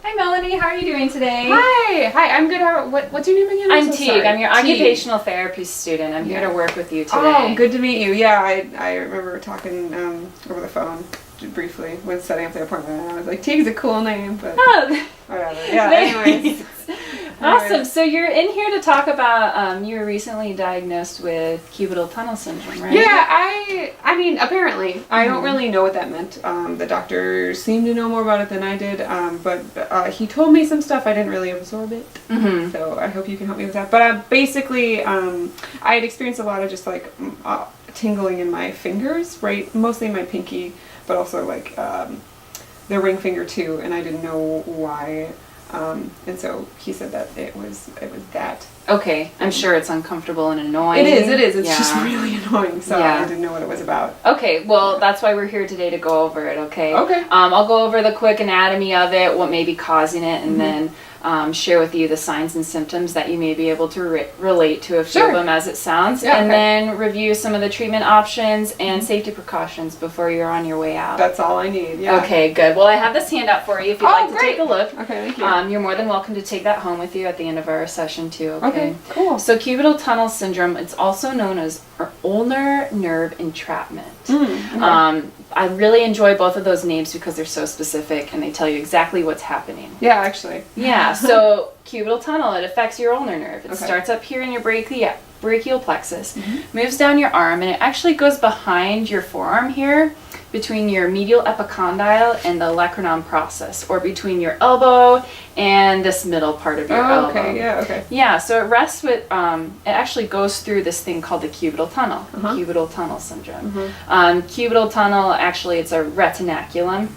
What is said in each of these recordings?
Hi Melanie, how are you doing today? Hi, I'm good. What's your name again? I'm Tiege. I'm your occupational therapy student. I'm here to work with you today. Oh, good to meet you. Yeah, I remember talking over the phone briefly when setting up the appointment, and I was like, Tiege's a cool name, but whatever. Yeah, anyways. Awesome. So you're in here to talk about, you were recently diagnosed with cubital tunnel syndrome, right? Yeah, I mean, apparently. I don't really know what that meant. The doctor seemed to know more about it than I did, but he told me some stuff. I didn't really absorb it. So I hope you can help me with that. But basically, I had experienced a lot of just like tingling in my fingers, right? Mostly my pinky, but also like the ring finger too, and I didn't know why. And so he said that it was that. Okay, I'm sure it's uncomfortable and annoying. It is. It's just really annoying, so I didn't know what it was about. Okay, well, that's why we're here today to go over it, okay? Okay. I'll go over the quick anatomy of it, what may be causing it, and then share with you the signs and symptoms that you may be able to relate to a few of them as it sounds, and then review some of the treatment options and safety precautions before you're on your way out. That's all I need, yeah. Okay, good. Well, I have this handout for you if you'd like to take a look. Okay, thank you. You're more than welcome to take that home with you at the end of our session too, Okay, cool. So cubital tunnel syndrome, it's also known as ulnar nerve entrapment. I really enjoy both of those names because they're so specific and they tell you exactly what's happening. Yeah, actually. Yeah, so cubital tunnel, it affects your ulnar nerve. It starts up here in your brachial plexus, moves down your arm, and it actually goes behind your forearm here between your medial epicondyle and the olecranon process, or between your elbow and this middle part of your elbow. Okay. Yeah, so it rests with, it actually goes through this thing called the cubital tunnel, cubital tunnel syndrome. Cubital tunnel, actually, it's a retinaculum.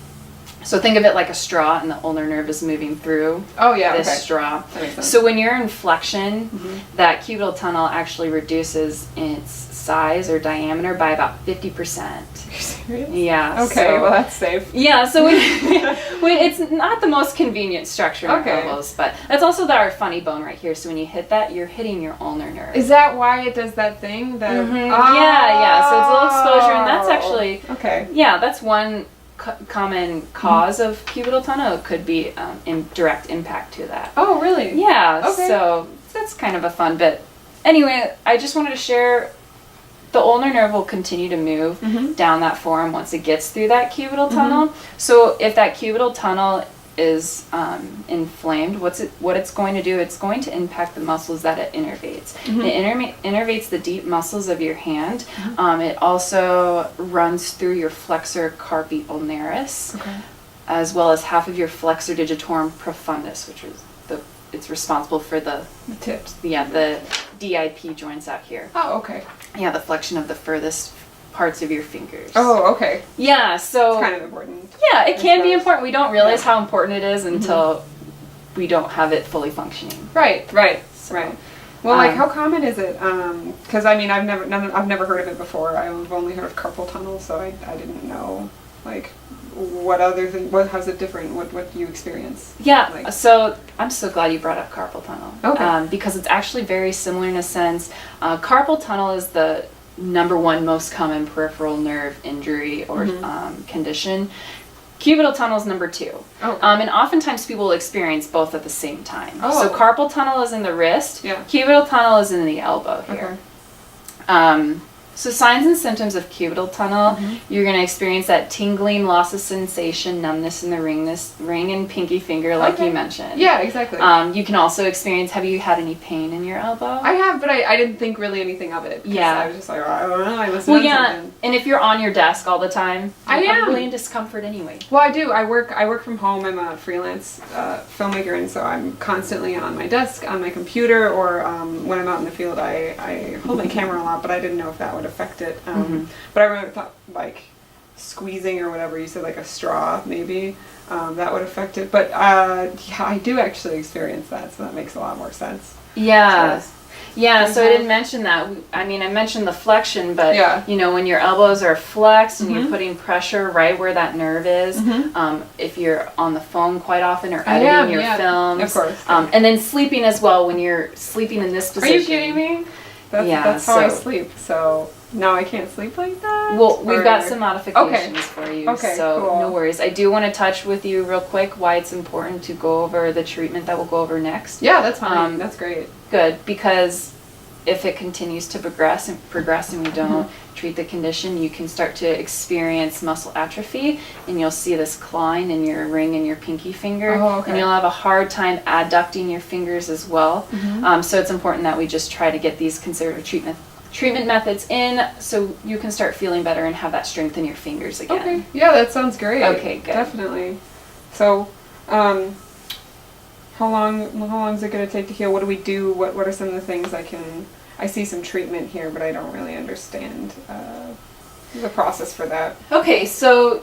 So think of it like a straw, and the ulnar nerve is moving through this straw. That makes sense. So when you're in flexion, that cubital tunnel actually reduces its size or diameter by about 50%. Are you serious? Yeah. Okay, well that's safe. Yeah, so when it's not the most convenient structure in elbows, but that's also our funny bone right here. So when you hit that, you're hitting your ulnar nerve. Is that why it does that thing? Yeah. So it's a little exposure, and that's actually that's one common cause of cubital tunnel. It could be in direct impact to that. Oh, really? Yeah. Okay. So that's kind of a fun bit. Anyway, I just wanted to share. The ulnar nerve will continue to move down that forearm once it gets through that cubital tunnel. So if that cubital tunnel is inflamed, what it's going to do, it's going to impact the muscles that it innervates. It innervates the deep muscles of your hand. It also runs through your flexor carpi ulnaris, as well as half of your flexor digitorum profundus, which is it's responsible for the tips. Yeah, the DIP joints out here. Oh, okay. Yeah, the flexion of the furthest parts of your fingers. Oh, okay. Yeah, so it's kind of important. Yeah, it can be important. We don't realize how important it is until we don't have it fully functioning. Right. Well, like, how common is it? Because I mean, I've never heard of it before. I've only heard of carpal tunnel, so I didn't know like what other thing. How's it different? What do you experience? Yeah. Like, so I'm so glad you brought up carpal tunnel. Okay. Because it's actually very similar in a sense. Carpal tunnel is the #1 most common peripheral nerve injury or condition. Cubital tunnel is #2. And oftentimes people will experience both at the same time. So carpal tunnel is in the wrist. Yeah. Cubital tunnel is in the elbow here. So signs and symptoms of cubital tunnel, you're going to experience that tingling, loss of sensation, numbness in the ring and pinky finger, like you mentioned. Yeah, exactly. You can also experience, have you had any pain in your elbow? I have, but I didn't think really anything of it. Yeah. I was just like, I don't know, I must have done something. And if you're on your desk all the time, you're probably in discomfort anyway. Well, I do. I work from home. I'm a freelance filmmaker, and so I'm constantly on my desk, on my computer, or when I'm out in the field, I hold my camera a lot, but I didn't know if that would affect it. But I remember thought like squeezing or whatever you said, like a straw maybe, that would affect it. But yeah, I do actually experience that, so that makes a lot more sense. Yeah. So I didn't mention that. I mean, I mentioned the flexion, but you know, when your elbows are flexed and you're putting pressure right where that nerve is, if you're on the phone quite often or editing your films, of course, and then sleeping as well when you're sleeping in this position. Are you kidding me? That's how I sleep. So now I can't sleep like that? Well, we've got Or- some modifications for you, Okay, so cool. no worries. I do want to touch with you real quick why it's important to go over the treatment that we'll go over next. Yeah, that's fine. That's great. Good, because if it continues to progress and we don't treat the condition, you can start to experience muscle atrophy, and you'll see this clawing in your ring and your pinky finger, Oh, okay. and you'll have a hard time adducting your fingers as well. So it's important that we just try to get these conservative treatment methods in, so you can start feeling better and have that strength in your fingers again. Okay. Yeah, that sounds great. Okay, good. Definitely. So, how long is it going to take to heal? What do we do? What are some of the things I see some treatment here, but I don't really understand the process for that. Okay, so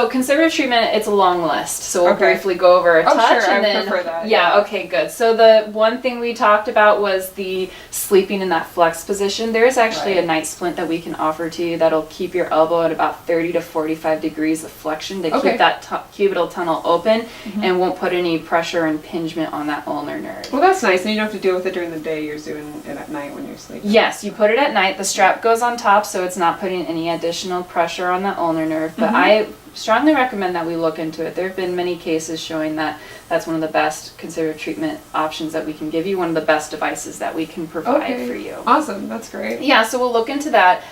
conservative treatment, it's a long list. So we'll Okay. briefly go over a touch Sure, and I then prefer that. Yeah, okay, good. So the one thing we talked about was the sleeping in that flex position. There is actually Right. a night splint that we can offer to you that'll keep your elbow at about 30 to 45 degrees of flexion to Okay. keep that cubital tunnel open and won't put any pressure or impingement on that ulnar nerve. Well, that's nice, and you don't have to deal with it during the day. You're doing it at night when you're sleeping. Yes, you put it at night. The strap goes on top, so it's not putting any additional pressure on the ulnar nerve. But I strongly recommend that we look into it. There have been many cases showing that that's one of the best conservative treatment options that we can give you, one of the best devices that we can provide for you. Awesome, that's great. Yeah, so we'll look into that.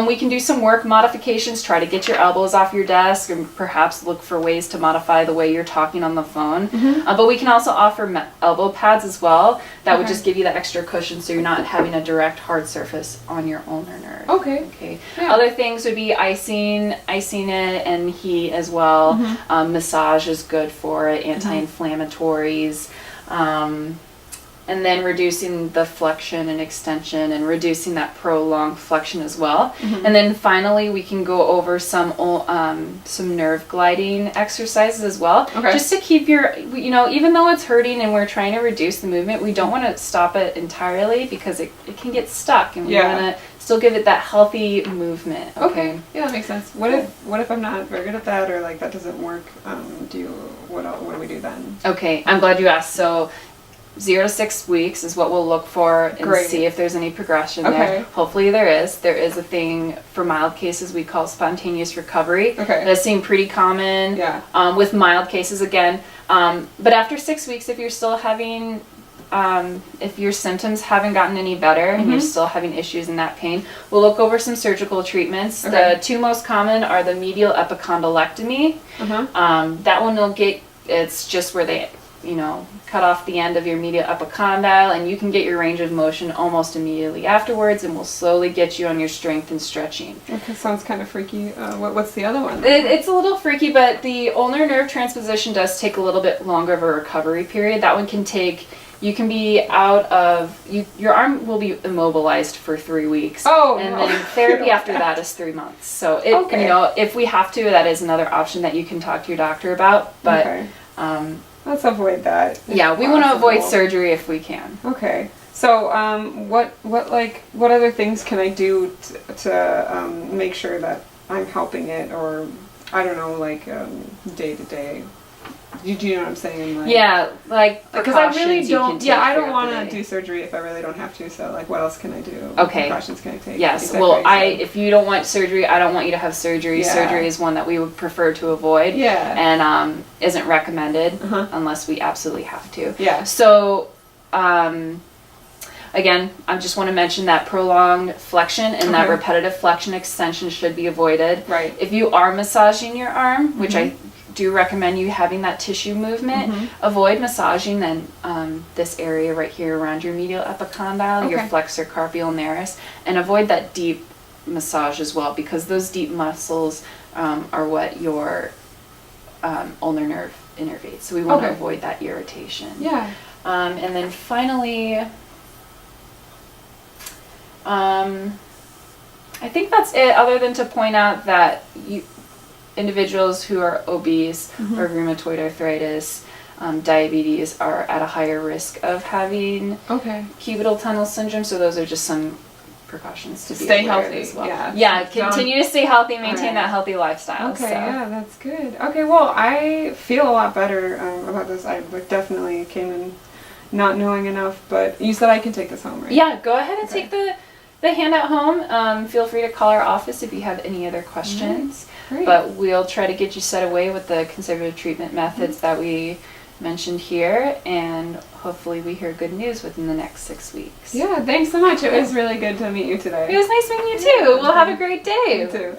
We can do some work modifications, try to get your elbows off your desk, and perhaps look for ways to modify the way you're talking on the phone. But we can also offer elbow pads as well that would just give you that extra cushion so you're not having a direct hard surface on your ulnar nerve. Okay. Yeah. Other things would be icing it and heat as well. Massage is good for it, anti-inflammatories. And then reducing the flexion and extension and reducing that prolonged flexion as well. And then finally we can go over some nerve gliding exercises as well. Okay. Just to keep your, even though it's hurting and we're trying to reduce the movement, we don't want to stop it entirely because it can get stuck, and we want to still give it that healthy movement. Okay. Yeah, that makes sense. What if I'm not very good at that, or like that doesn't work? What do we do then? Okay, I'm glad you asked. So 0 to 6 weeks is what we'll look for and Great. see if there's any progression Okay. there. Hopefully there is. There is a thing for mild cases we call spontaneous recovery. Okay. That's seen pretty common with mild cases again. But after 6 weeks, if you're still having, if your symptoms haven't gotten any better and you're still having issues in that pain, we'll look over some surgical treatments. Okay. The two most common are the medial epicondylectomy. That one will get, it's just where they cut off the end of your medial epicondyle, and you can get your range of motion almost immediately afterwards, and we'll slowly get you on your strength and stretching. Okay, sounds kind of freaky. What's the other one? It's a little freaky, but the ulnar nerve transposition does take a little bit longer of a recovery period. That one can take, you can be out of, your arm will be immobilized for 3 weeks. Oh, and no. then therapy after that is 3 months. So if we have to, that is another option that you can talk to your doctor about. But let's avoid that. Yeah, we want to avoid surgery if we can. Okay. So, what other things can I do to make sure that I'm helping it, or I don't know, day to day? Do you know what I'm saying? Because I really don't. Yeah, I don't want to do surgery if I really don't have to. So, what else can I do? Okay. What precautions can I take? Yes. Well, if you don't want surgery, I don't want you to have surgery. Yeah. Surgery is one that we would prefer to avoid. Yeah. And isn't recommended unless we absolutely have to. Yeah. So, again, I just want to mention that prolonged flexion and that repetitive flexion extension should be avoided. Right. If you are massaging your arm, which I do recommend you having that tissue movement, avoid massaging then this area right here around your medial epicondyle, your flexor carpi ulnaris, and avoid that deep massage as well, because those deep muscles are what your ulnar nerve innervates. So we want to avoid that irritation. Yeah. And then finally, I think that's it, other than to point out that individuals who are obese or rheumatoid arthritis, diabetes are at a higher risk of having cubital tunnel syndrome. So those are just some precautions to stay be aware healthy of as well. Yeah, Continue to stay healthy, maintain that healthy lifestyle. Okay, yeah, that's good. Okay, well, I feel a lot better about this. I definitely came in not knowing enough, but you said I can take this home, right? Yeah, go ahead and the handout home. Feel free to call our office if you have any other questions. Great. But we'll try to get you set away with the conservative treatment methods that we mentioned here, and hopefully we hear good news within the next 6 weeks. Yeah, thanks so much. It was really good to meet you today. It was nice meeting you too. We'll have a great day. You too.